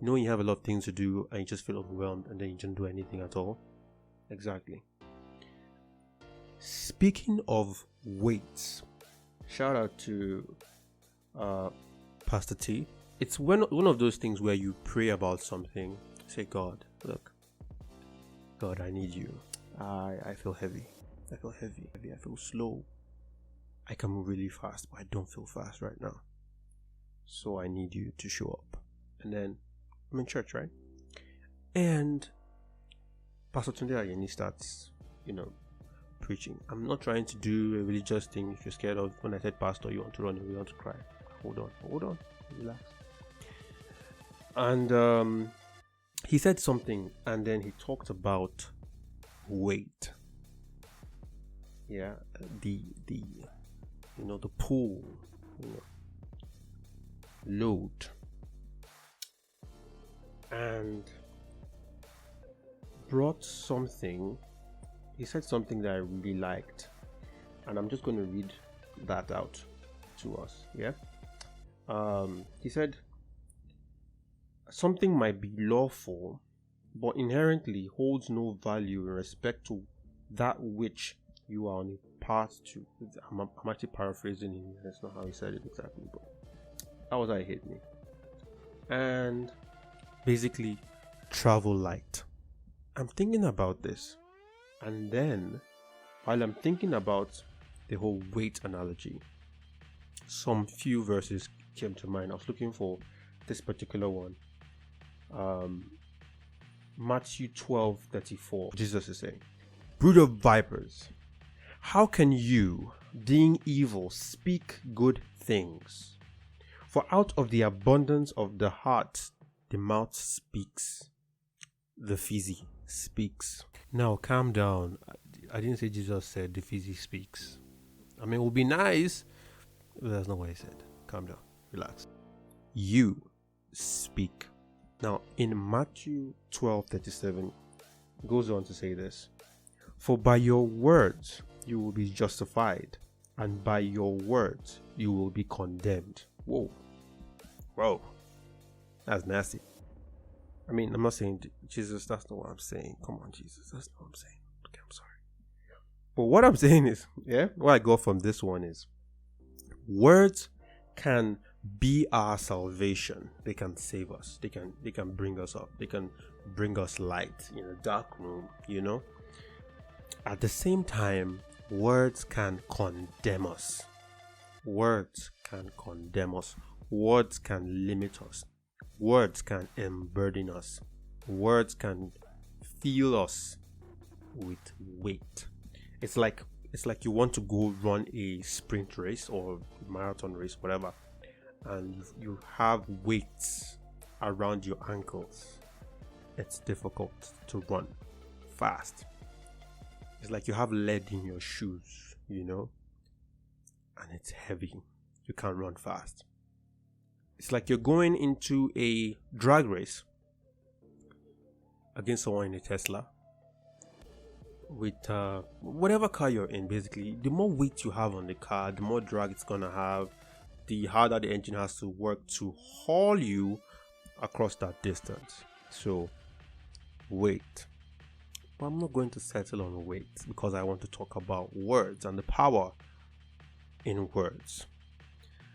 You know, you have a lot of things to do and you just feel overwhelmed and then you don't do anything at all. Exactly. Speaking of weights, shout out to Pastor T. It's one of those things where you pray about something, say, God, look, God, I need you. I feel heavy. I feel slow. I can move really fast, but I don't feel fast right now. So I need you to show up. And then I'm in church, right? And Pastor Tunde Ayeni starts, preaching. I'm not trying to do a religious thing. If you're scared of when I said pastor, you want to run away, you want to cry. Hold on, relax. And he said something, and then he talked about weight. Yeah, the pull, load, and brought something. He said something that I really liked, and I'm just going to read that out to us. Yeah. He said something might be lawful, but inherently holds no value in respect to that which you are on a path to. I'm actually paraphrasing him. That's not how he said it exactly, but that was how it hit me. And basically, travel light. I'm thinking about this, and then while I'm thinking about the whole weight analogy, some few verses came to mind. I was looking for this particular one. Matthew 12:34. Jesus is saying, "Brood of vipers, how can you, being evil, speak good things? For out of the abundance of the heart, the mouth speaks." The fizzy speaks. Now, calm down. I didn't say Jesus said the fizzy speaks. I mean, it would be nice, but that's not what he said. Calm down. Relax. You speak. Now, in Matthew 12:37, goes on to say this. "For by your words you will be justified, and by your words you will be condemned." Whoa. That's nasty. I mean, I'm not saying, Jesus, that's not what I'm saying. Come on, Jesus, that's not what I'm saying. Okay, I'm sorry. But what I'm saying is, what I got from this one is, words can be our salvation. They can save us. They can bring us up. They can bring us light in a dark room, At the same time, words can condemn us. Words can condemn us. Words can limit us. Words can emburden us. Words can fill us with weight. It's like you want to go run a sprint race or marathon race, whatever, and you have weights around your ankles. It's difficult to run fast. It's like you have lead in your shoes, and it's heavy. You can't run fast. It's like you're going into a drag race against someone in a Tesla with whatever car you're in. Basically, the more weight you have on the car, the more drag it's gonna have, the harder the engine has to work to haul you across that distance. So, weight. But I'm not going to settle on weight because I want to talk about words and the power in words.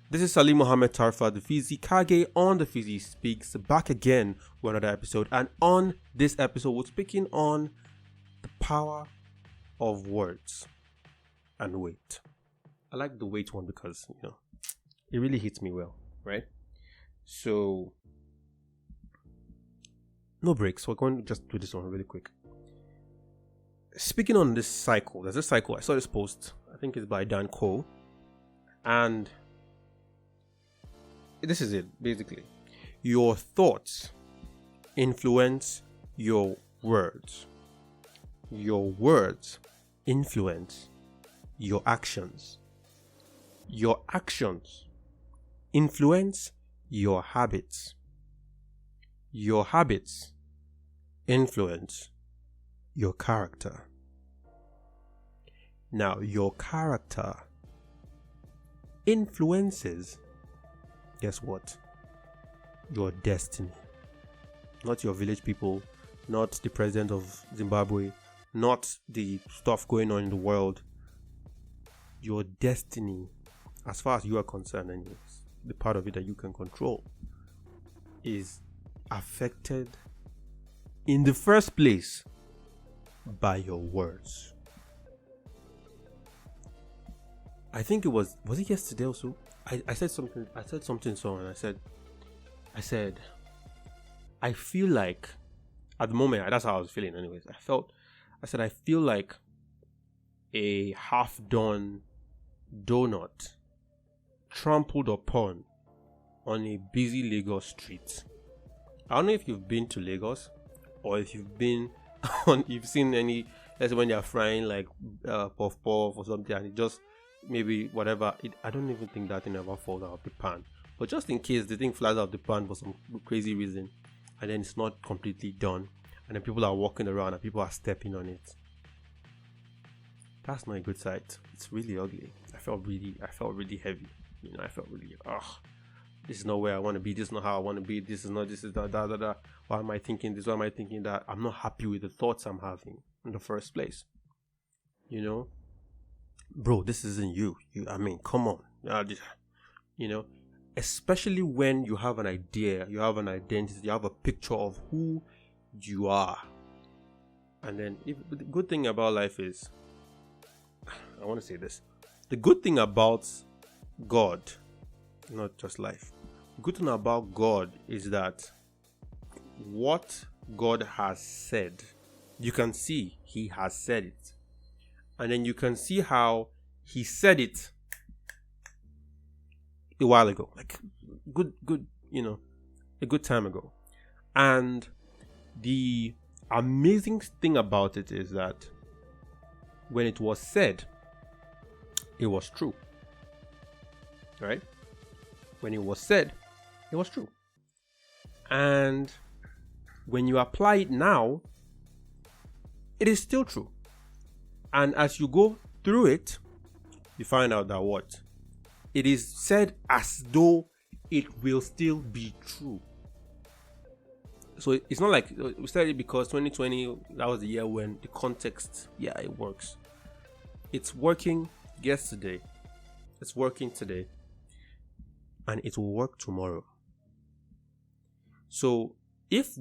This is Salim Mohammed Tarfa, the Fizzy Kage on the Fizzy Speaks, back again with another episode. And on this episode, we're speaking on the power of words and weight. I like the weight one because, it really hits me well, right? So, no breaks. We're going to just do this one really quick. Speaking on this cycle, there's a cycle. I saw this post. I think it's by Dan Cole. And this is it, basically. Your thoughts influence your words. Your words influence your actions. Your actions influence your habits. Your habits influence your character. Now, your character influences, guess what? Your destiny. not your village people, not the president of Zimbabwe, not the stuff going on in the world. Your destiny, as far as you are concerned, anyways, the part of it that you can control, is affected in the first place by your words. I think was it yesterday also? I said something so, and I said I feel like at the moment, that's how I was feeling anyways. I feel like a half-done donut trampled upon on a busy Lagos street. I don't know if you've been to Lagos, or if you've been you've seen any, let's say when they're frying like puff puff or something, and it just maybe whatever. I don't even think that thing ever falls out of the pan. But just in case the thing flies out of the pan for some crazy reason, and then it's not completely done, and then people are walking around and people are stepping on it. That's not a good sight. It's really ugly. I felt really heavy. I felt really, this is not where I want to be. This is not how I want to be. This is that. Why am I thinking this? Why am I thinking that? I'm not happy with the thoughts I'm having in the first place. Bro, this isn't you. Come on. Especially when you have an idea, you have an identity, you have a picture of who you are. And then, the good thing about life is, I want to say this. The good thing about God, not just life. The good thing about God is that what God has said, you can see He has said it. And then you can see how He said it a while ago. Like, a good time ago. And the amazing thing about it is that when it was said, it was true. Right? When it was said, it was true. And when you apply it now, it is still true. And as you go through it, you find out that what? It is said as though it will still be true. So it's not like we said it because 2020, that was the year when the context, it works. It's working yesterday. It's working today. And it will work tomorrow. So if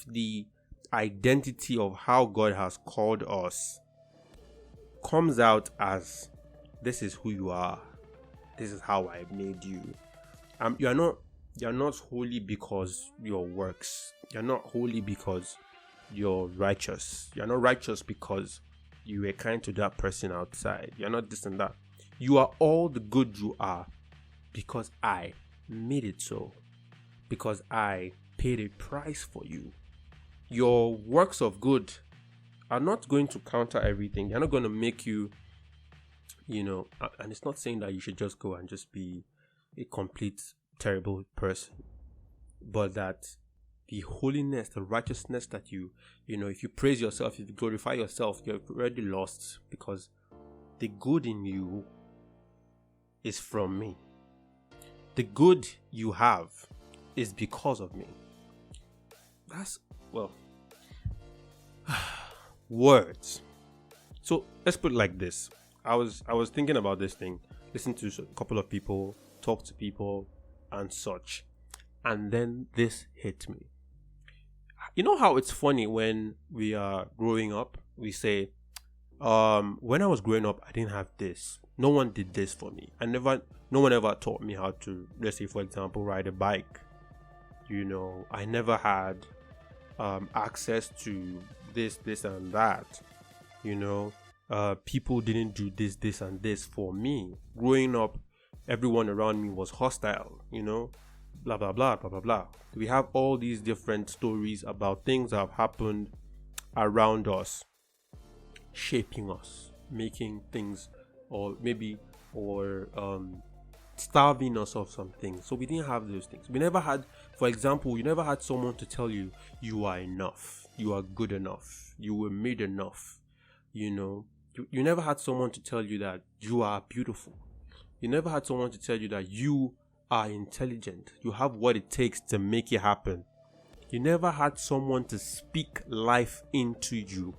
the identity of how God has called us comes out as, this is who you are, this is how I made you, you're not holy because your works, you're not holy because you're righteous, you're not righteous because you were kind to that person outside, you're not this and that. You are all the good you are because I made it so, because I paid a price for you. Your works of good are not going to counter everything. They're not going to make you, and it's not saying that you should just go and just be a complete terrible person, but that the holiness, the righteousness that you if you praise yourself, if you glorify yourself, you're already lost, because the good in you is from me. The good you have is because of me. That's, words. So let's put it like this. I was thinking about this thing, listen to a couple of people, talk to people and such, and then this hit me. You know how it's funny when we are growing up, we say, when I was growing up, I didn't have this. No one did this for me. No one ever taught me how to, let's say, for example, ride a bike. I never had access to this and that. People didn't do this and this for me. Growing up, everyone around me was hostile, blah, blah, blah, blah, blah, blah. We have all these different stories about things that have happened around us, shaping us, making things, or starving us of some things. So we didn't have those things. We never had, for example, you never had someone to tell you, you are enough, you are good enough, you were made enough. You never had someone to tell you that you are beautiful. You never had someone to tell you that you are intelligent. You have what it takes to make it happen. You never had someone to speak life into you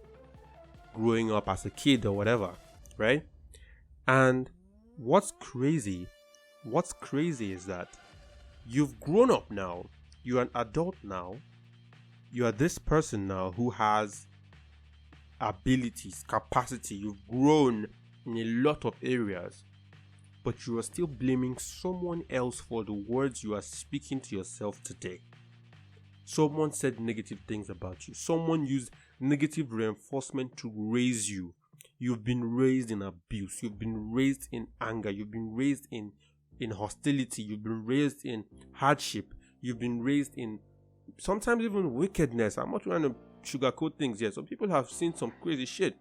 growing up as a kid or whatever, right? And what's crazy is that you've grown up now. You're an adult now. You are this person now who has abilities, capacity. You've grown in a lot of areas, but you are still blaming someone else for the words you are speaking to yourself today. Someone said negative things about you. Someone used negative reinforcement to raise you. You've been raised in abuse. You've been raised in anger. You've been raised in hostility. You've been raised in hardship. You've been raised in sometimes even wickedness. I'm not trying to sugarcoat things here. Some people have seen some crazy shit.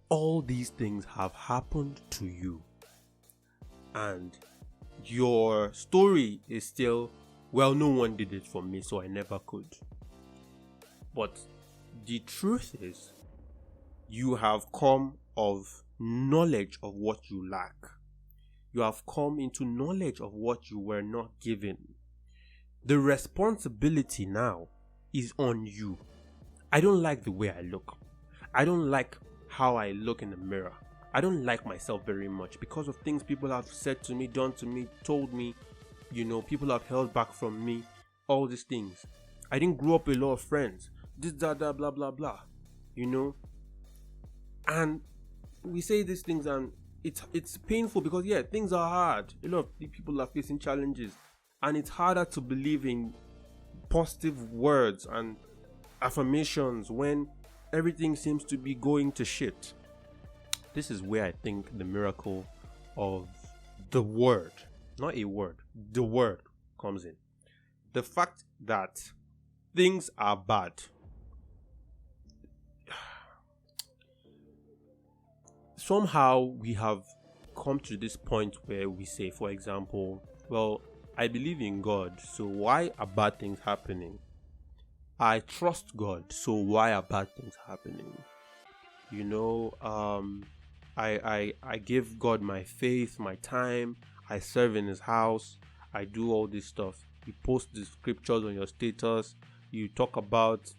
All these things have happened to you. And your story is still, well, no one did it for me, so I never could. But the truth is, you have come of knowledge of what you lack. You have come into knowledge of what you were not given. The responsibility now is on you. I don't like the way I look. I don't like how I look in the mirror. I don't like myself very much because of things people have said to me, done to me, told me. People have held back from me. All these things. I didn't grow up with a lot of friends. This, that, blah, blah, blah. And we say these things and it's painful because, things are hard. A lot of people are facing challenges. And it's harder to believe in positive words and affirmations when everything seems to be going to shit. This is where I think the miracle of the word, not a word, the word comes in. The fact that things are bad. Somehow we have come to this point where we say, for example, well, I believe in God, so why are bad things happening? I trust God, so why are bad things happening? I give God my faith, my time, I serve in his house, I do all this stuff. You post the scriptures on your status, you talk about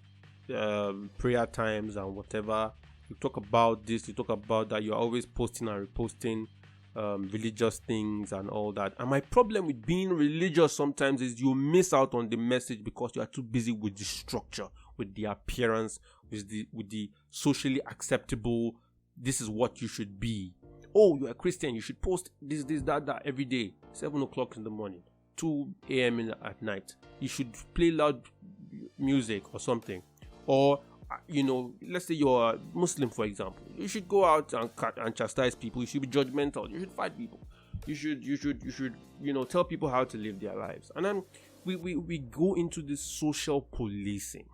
prayer times and whatever. You talk about this, you talk about that, you're always posting and reposting religious things and all that. And my problem with being religious sometimes is you miss out on the message because you are too busy with the structure, with the appearance, with the socially acceptable, this is what you should be. Oh, you're a Christian, you should post this, that every day, 7 o'clock in the morning, 2 a.m. at night. You should play loud music or something. Or let's say you're a Muslim, for example. You should go out and chastise people. You should be judgmental. You should fight people. You should tell people how to live their lives. And then we go into this social policing.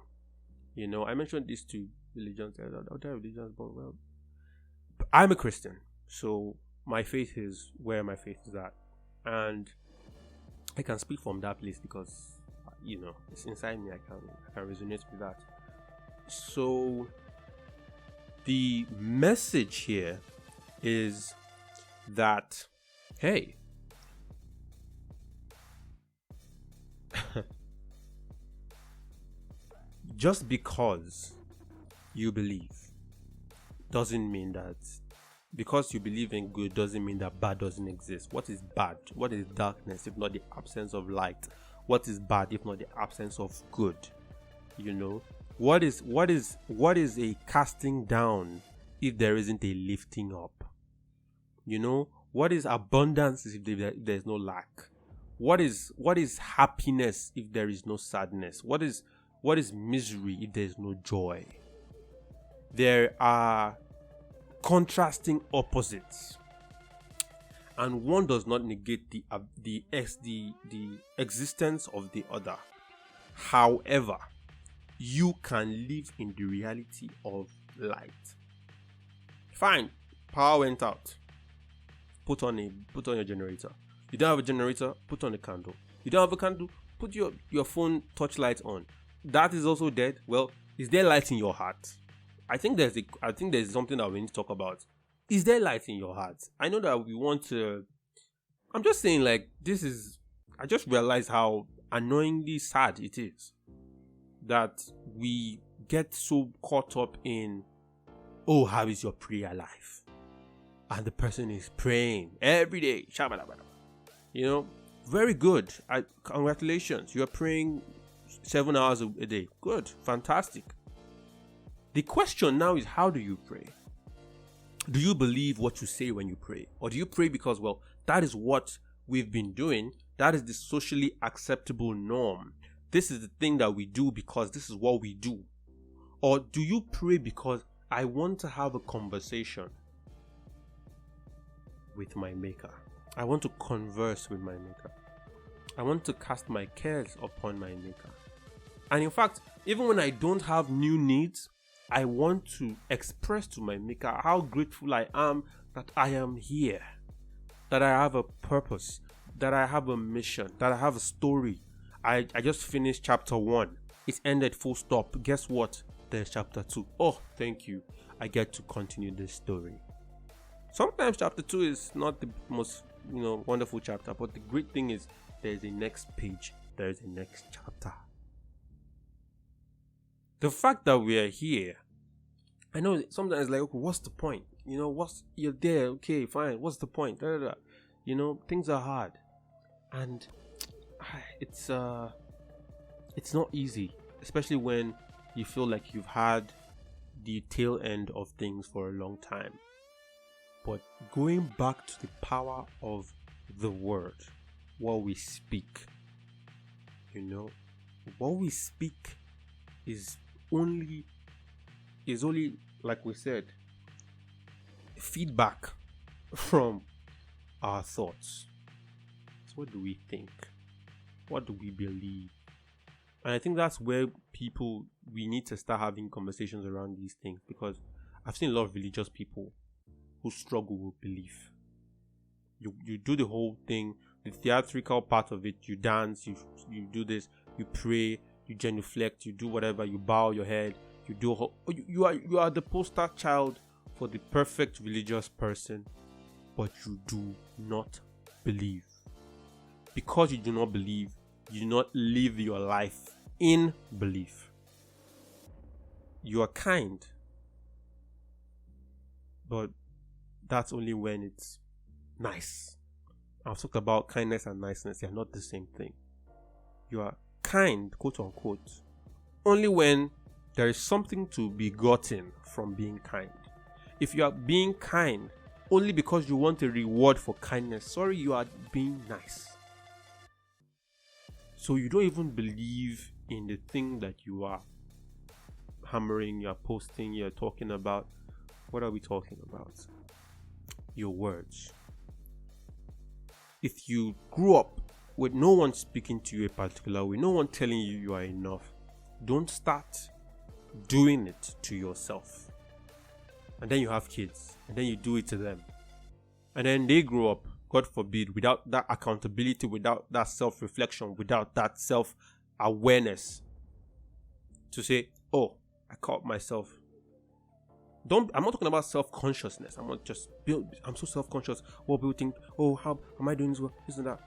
I mentioned this to religions, other religions, but well, I'm a Christian, so my faith is where my faith is at, and I can speak from that place because it's inside me. I can resonate with that. So the message here is that, hey, just because you believe doesn't mean that, because you believe in good doesn't mean that bad doesn't exist. What is bad? What is darkness if not the absence of light? What is bad if not the absence of good? What is a casting down if there isn't a lifting up? What is abundance if there's no lack? What is happiness if there is no sadness? What is misery if there's no joy? There are contrasting opposites, and one does not negate the existence of the other. However, you can live in the reality of light. Fine, power went out. Put on your generator. You don't have a generator, put on a candle. You don't have a candle, put your phone touchlight on. That is also dead. Well, is there light in your heart? I think there's something that we need to talk about. Is there light in your heart? I know that we want to I'm just saying, like, I just realized how annoyingly sad it is that we get so caught up in, oh, how is your prayer life? And the person is praying every day. You know, very good. Congratulations. You're praying 7 hours a day. Good. Fantastic. The question now is, how do you pray? Do you believe what you say when you pray? Or do you pray because, well, that is what we've been doing? That is the socially acceptable norm. This is the thing that we do because this is what we do. Or do you pray because I want to have a conversation with my maker? I want to converse with my maker. I want to cast my cares upon my maker. And in fact, even when I don't have new needs, I want to express to my maker how grateful I am that I am here, that I have a purpose, that I have a mission, that I have a story. I just finished chapter 1. It ended full stop. Guess what? There's chapter 2. Oh, thank you. I get to continue this story. Sometimes chapter 2 is not the most, wonderful chapter, but the great thing is there's a next page. There's a next chapter. The fact that we are here, I know sometimes like, okay, what's the point? You're there, okay, fine. What's the point? Things are hard, and it's not easy, especially when you feel like you've had the tail end of things for a long time. But going back to the power of the word, what we speak, what we speak is only, like we said, feedback from our thoughts. So what do we think? What do we believe? And I think that's where we need to start having conversations around these things, because I've seen a lot of religious people who struggle with belief. You do the whole thing, the theatrical part of it, you dance, you do this, you pray, you genuflect, you do whatever, you bow your head, you are the poster child for the perfect religious person, but you do not believe. Because you do not believe, you do not live your life in belief. You are kind, but that's only when it's nice. I've talked about kindness and niceness. They are not the same thing. You are kind, quote unquote, only when there is something to be gotten from being kind. If you are being kind only because you want a reward for kindness, sorry, you are being nice. So you don't even believe in the thing that you are hammering, you're posting, you're talking about. What are we talking about? Your words. If you grew up with no one speaking to you a particular way, no one telling you you are enough, don't start doing it to yourself. And then you have kids, and then you do it to them. And then they grow up, God forbid, without that accountability, without that self-reflection, without that self-awareness to say, oh, I caught myself. I'm not talking about self-consciousness. I'm so self-conscious. What people think, oh, how am I doing this well? This and that.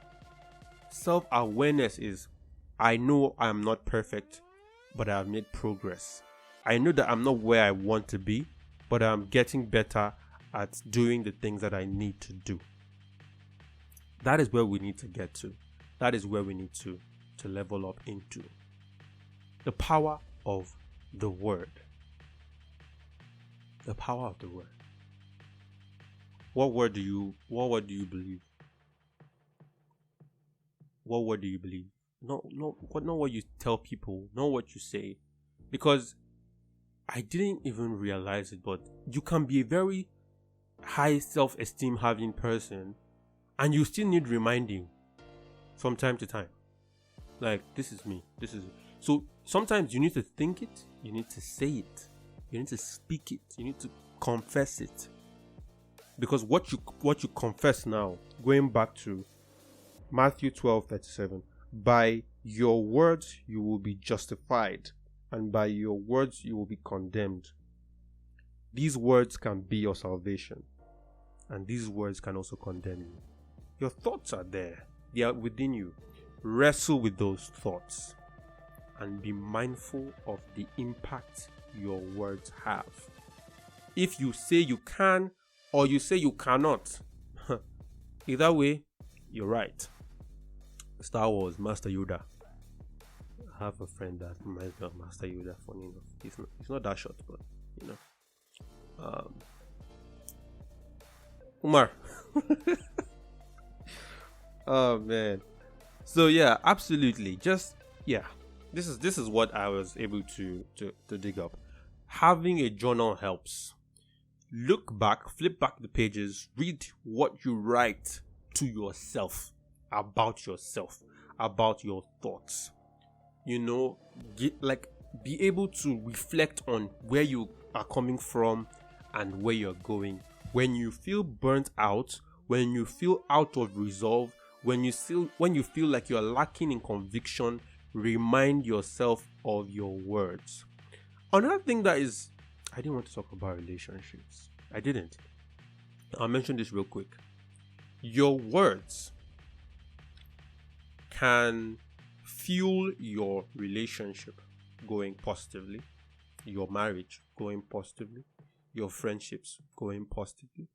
Self-awareness is, I know I am not perfect, but I have made progress. I know that I'm not where I want to be, but I'm getting better at doing the things that I need to do. That is where we need to get to. That is where we need to level up into. The power of the word. The power of the word. What word do you believe? What word do you believe? Not what you tell people, not what you say. Because I didn't even realize it, but you can be a very high self-esteem having person and you still need reminding from time to time. Like, this is me. So sometimes you need to think it, you need to say it, you need to speak it, you need to confess it. Because what you confess now, going back to Matthew 12:37, by your words you will be justified, and by your words you will be condemned. These words can be your salvation, and these words can also condemn you. Your thoughts are there. They are within you. Wrestle with those thoughts and be mindful of the impact your words have. If you say you can or you say you cannot, either way, you're right. Star Wars, Master Yoda. I have a friend that reminds me of Master Yoda, funny enough. He's not that short, but you know. Umar. Oh man. So yeah, absolutely. Just yeah. This is what I was able to dig up. Having a journal helps. Look back, flip back the pages, read what you write to yourself, about your thoughts. You know, be able to reflect on where you are coming from and where you're going. When you feel burnt out, when you feel out of resolve, when you feel like you're lacking in conviction, remind yourself of your words. Another thing I didn't want to talk about relationships. I didn't. I'll mention this real quick. Your words can fuel your relationship going positively, your marriage going positively, your friendships going positively,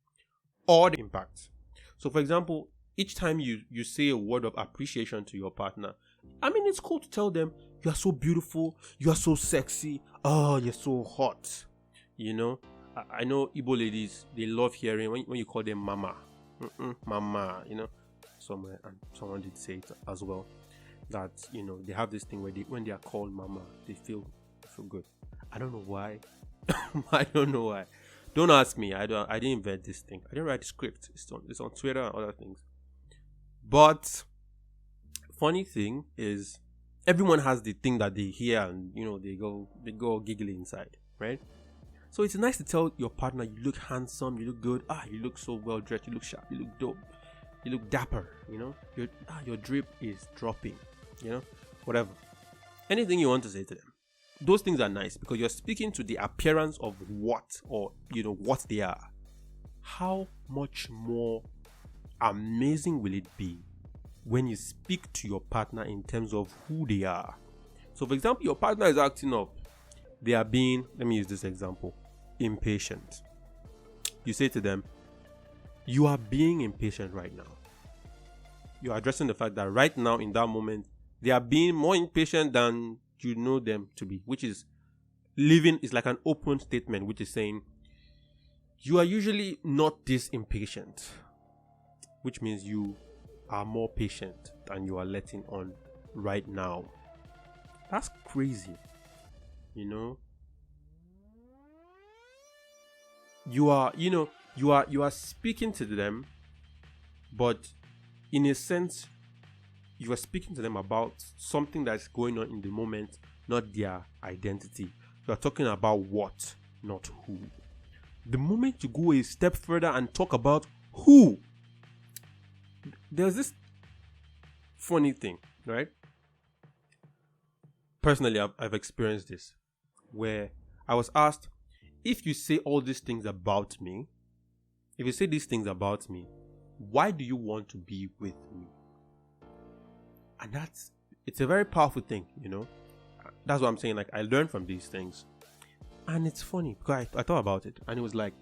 or the impact. So for example, each time you say a word of appreciation to your partner, I mean, it's cool to tell them, you are so beautiful, you are so sexy, oh, you're so hot. You know, I know Igbo ladies, they love hearing when you call them mama. Mama, you know, someone did say it as well, that, you know, they have this thing where when they are called mama, they feel good. I don't know why. I don't know why. Don't ask me. I didn't invent this thing. I didn't write the script. It's on Twitter and other things. But funny thing is, everyone has the thing that they hear and, you know, they go giggly inside, right? So it's nice to tell your partner, you look handsome, you look good, you look so well dressed, you look sharp, you look dope, you look dapper, you know, your drip is dropping, you know, whatever. Anything you want to say to them. Those things are nice because you're speaking to the appearance of what they are. How much more amazing will it be when you speak to your partner in terms of who they are? So for example, your partner is acting up. They are being, let me use this example, impatient. You say to them, you are being impatient right now. You are addressing the fact that right now in that moment, they are being more impatient than you know them to be, which is like an open statement, which is saying, you are usually not this impatient, which means you are more patient than you are letting on right now. That's crazy. You know, you are speaking to them, but in a sense, you are speaking to them about something that's going on in the moment, not their identity. You are talking about what, not who. The moment you go a step further and talk about who, there's this funny thing, right? Personally, I've experienced this, where I was asked, if you say all these things about me, why do you want to be with me? And it's a very powerful thing, you know. That's what I'm saying. Like, I learned from these things, and it's funny because I thought about it, and it was like,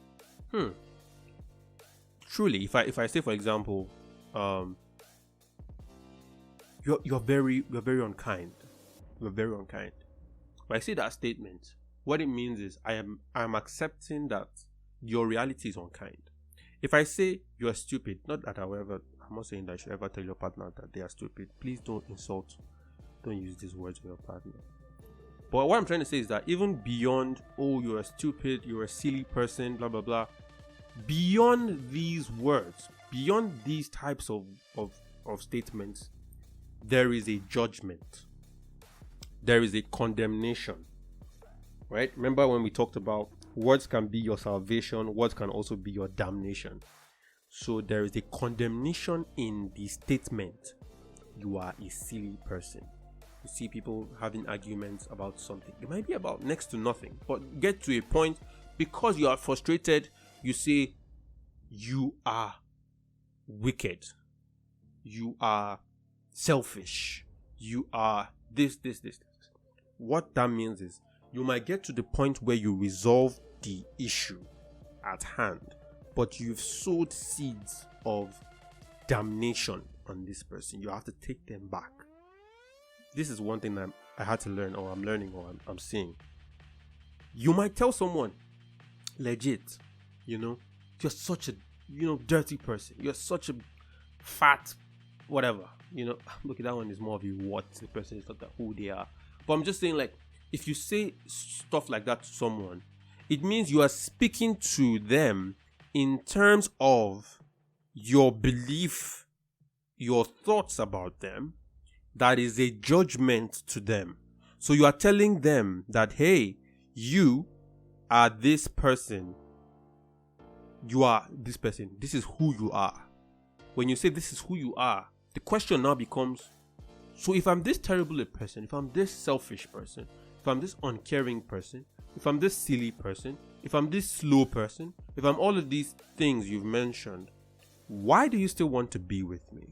truly, if I say, for example, you're very unkind. You're very unkind. When I say that statement, what it means is I am accepting that your reality is unkind. If I say you are stupid, I'm not saying that you should ever tell your partner that they are stupid. Please don't use these words with your partner. But what I'm trying to say is that even beyond, oh, you're a stupid, you're a silly person, blah blah blah, beyond these words, beyond these types of statements, there is a judgment. There is a condemnation, right? Remember when we talked about words can be your salvation, words can also be your damnation. So there is a condemnation in the statement, you are a silly person. You see people having arguments about something. It might be about next to nothing, but get to a point, because you are frustrated, you say, you are wicked. you are selfish, you are this. What that means is you might get to the point where you resolve the issue at hand, but you've sowed seeds of damnation on this person. You have to take them back. This is one thing that I had to learn, or I'm learning, or I'm seeing. You might tell someone, legit, you're such a, dirty person. You're such a fat, whatever. Look, that one is more of a what the person is, not that who they are. But I'm just saying, like, if you say stuff like that to someone, it means you are speaking to them in terms of your belief, your thoughts about them. That is a judgment to them. So you are telling them that, hey, you are this person. You are this person. This is who you are. When you say this is who you are, the question now becomes, so if I'm this terrible a person, if I'm this selfish person, if I'm this uncaring person, if I'm this silly person, if I'm this slow person, if I'm all of these things you've mentioned, why do you still want to be with me?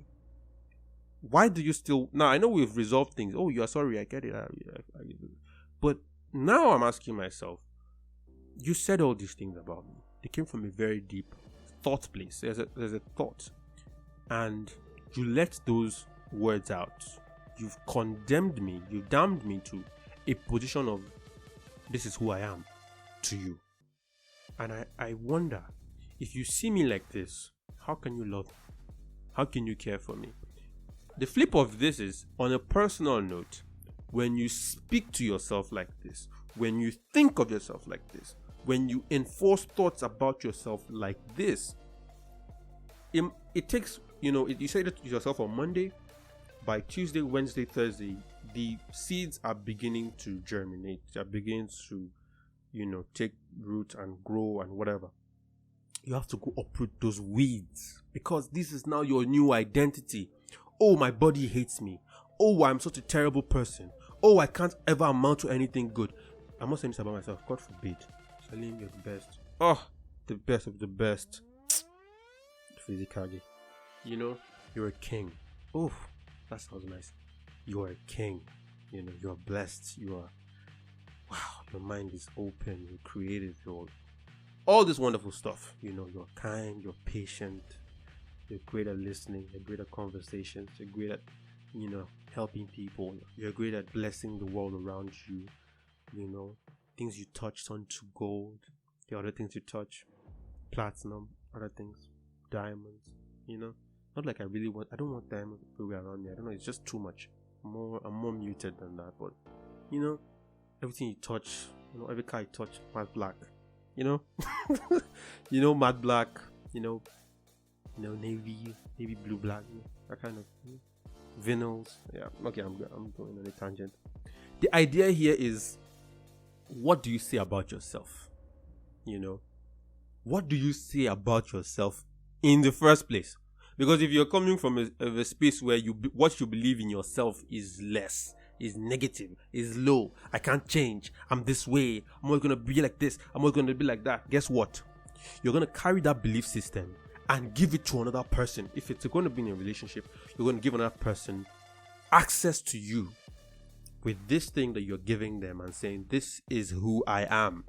Why do you still... Now, I know we've resolved things. Oh, you're sorry, I get it. But now I'm asking myself, you said all these things about me. They came from a very deep thought place. There's a thought. And you let those words out. You've condemned me. You've damned me to a position of, this is who I am to you. And I wonder, if you see me like this, how can you love me? How can you care for me? The flip of this is, on a personal note, when you speak to yourself like this, when you think of yourself like this, when you enforce thoughts about yourself like this, it takes, you say that to yourself on Monday, by Tuesday, Wednesday, Thursday, the seeds are beginning to germinate. They're beginning to, take root and grow and whatever. You have to go uproot those weeds, because this is now your new identity. Oh, my body hates me. Oh, I'm such a terrible person. Oh, I can't ever amount to anything good. I'm not saying this about myself. God forbid. Salim, you're the best. Oh, the best of the best. Physically. You're a king. Oh, that sounds nice. You are a king. You're blessed. Wow, your mind is open. You're creative. You're all this wonderful stuff. You're kind. You're patient. You're great at listening. You're great at conversations. You're great at, helping people. You're great at blessing the world around you. Things you touch turn to gold. The other things you touch, platinum. Other things, diamonds. Not like I don't want diamonds everywhere around me. I don't know. It's just too much. I'm more muted than that. But, everything you touch, every car you touch, matte black. Matte black. Navy blue, black, that kind of vinyls. Yeah, okay, I'm going on a tangent. The idea here is, what do you say about yourself? What do you say about yourself in the first place? Because if you're coming from a space where what you believe in yourself is less, is negative, is low, I can't change, I'm this way, I'm always gonna be like this, I'm always gonna be like that, guess what? You're gonna carry that belief system and give it to another person. If it's going to be in a relationship, you're going to give another person access to you with this thing that you're giving them and saying, this is who I am.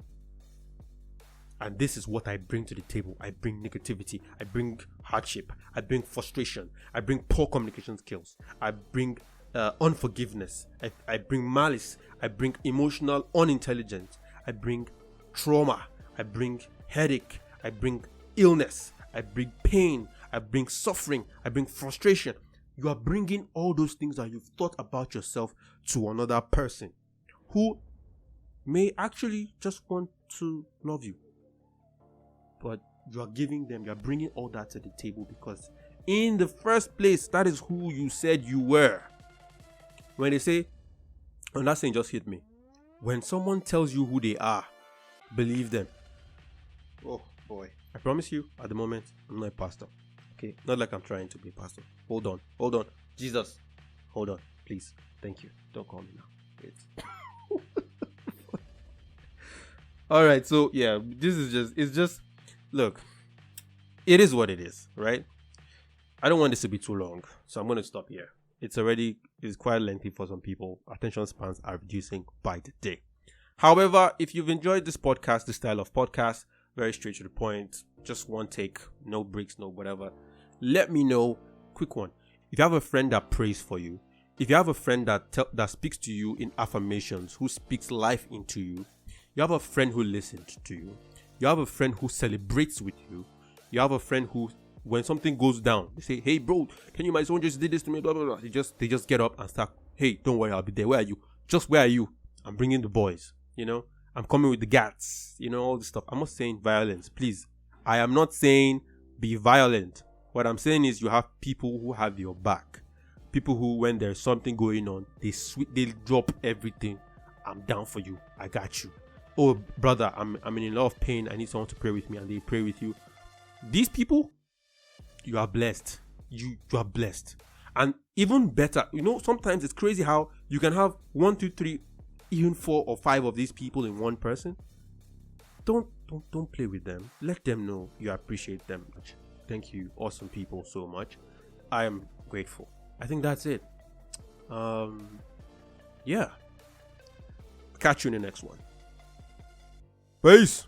And this is what I bring to the table. I bring negativity. I bring hardship. I bring frustration. I bring poor communication skills. I bring unforgiveness. I bring malice. I bring emotional unintelligence. I bring trauma. I bring headache. I bring illness. I bring pain, I bring suffering, I bring frustration. You are bringing all those things that you've thought about yourself to another person who may actually just want to love you. But you are you are bringing all that to the table because in the first place, that is who you said you were. When they say, and that saying just hit me. When someone tells you who they are, believe them. Oh boy. I promise you, at the moment, I'm not a pastor. Okay? Not like I'm trying to be a pastor. Hold on. Jesus. Hold on, please. Thank you. Don't call me now. Wait. Alright, so yeah, it's just, look, it is what it is, right? I don't want this to be too long, so I'm going to stop here. It's quite lengthy for some people. Attention spans are reducing by the day. However, if you've enjoyed this podcast, this style of podcast, very straight to the point, just one take, no breaks, no whatever, let me know. Quick one. If you have a friend that prays for you, if you have a friend that speaks to you in affirmations, who speaks life into you, you have a friend who listens to you, you have a friend who celebrates with you, you have a friend who, when something goes down, they say, hey bro, can you, my son just did this to me, blah, blah, blah. They just get up and start, hey, don't worry, I'll be there. Where are you? Just where are you? I'm bringing the boys, I'm coming with the gats, all this stuff. I'm not saying violence, please. I am not saying be violent. What I'm saying is you have people who have your back. People who, when there's something going on, they drop everything. I'm down for you. I got you. Oh, brother, I'm in a lot of pain. I need someone to pray with me, and they pray with you. These people, you are blessed. You are blessed. And even better, sometimes it's crazy how you can have 1, 2, 3, even 4 or 5 of these people in one person. Don't play with them. Let them know you appreciate them. Thank you, awesome people, so much. I am grateful. I think that's it. Yeah. Catch you in the next one. Peace.